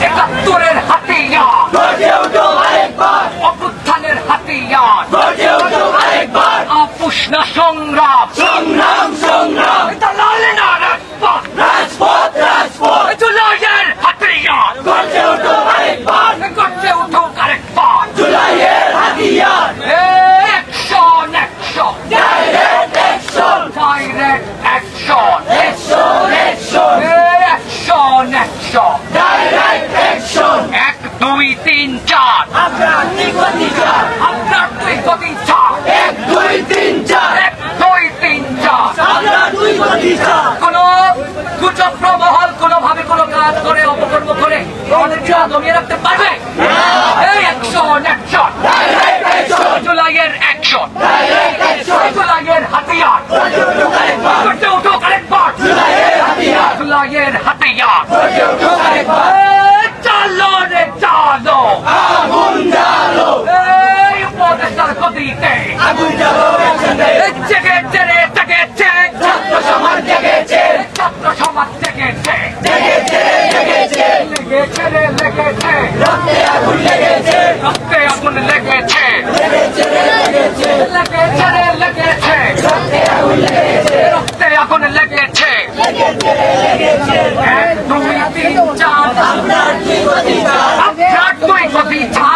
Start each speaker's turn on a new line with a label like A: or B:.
A: একাত্তরের হাতিয়ার
B: গর্জে ওঠো আরেকবার,
A: অভ্যুত্থানের হাতিয়ার
B: গর্জে ওঠো আরেকবার,
A: আপোষ না সংগ্রাম
B: সংগ্রাম সংগ্রাম,
A: এটা লালে না রাজপথ
B: রাজপথ রাজপথ,
A: জুলাইয়ের হাতিয়ার
B: গর্জে ওঠো আরেকবার,
A: গর্জে উঠো আরেকবার
B: জুলাইয়ের হাতিয়ার,
A: action action
B: direct action,
A: direct action
B: action action,
A: action action
B: direct action,
A: 1 2 3 4
B: আপনার নিগতি চার,
A: আপনার তুই গতি চার
B: 1 2 3 4,
A: 1 2 3 4
B: আপনার দুই গতি চার,
A: কোন গুজব প্রবহল কোনোভাবে কোনো কাজ করে অপকর্ম করে আমাদেরকে দমিয়ে রাখতে পারবে এই অ্যাকশন অ্যাকশন
B: ডাইরেক্ট অ্যাকশন,
A: জুলাইয়ের অ্যাকশন
B: ডাইরেক্ট অ্যাকশন,
A: জুলাইয়ের হাতিয়ার
B: গর্জে ওঠো আরেকবার,
A: গর্জে উঠো আরেকবার
B: জুলাইয়ের হাতিয়ার,
A: জুলাইয়ের হাতিয়ার
B: গর্জে ওঠো আরেকবার,
A: চালো রে চালো
B: আগুন জ্বালো,
A: এই উপদেষ্টার গতিতে
B: আগুন জ্বালো একসাথে,
A: জেগেছে রে জেগেছে
B: ছাত্র সমাজ জেগেছে,
A: ছাত্র সমাজ জেগেছে
B: জেগেছে জেগেছে,
A: লেগেছে রে লেগেছে
B: রক্তে আগুন লেগেছে,
A: রক্তে আগুন লেগেছে
B: লেগেছে রে লেগেছে,
A: লেগেছে রে লেগেছে
B: রক্তে আগুন লেগেছে,
A: রক্তে আগুন লেগেছে
B: লেগেছে রে লেগেছে,
A: 1 2 3 4
B: আপনার দুই গতি চার,
A: আপনার তুই গতি চার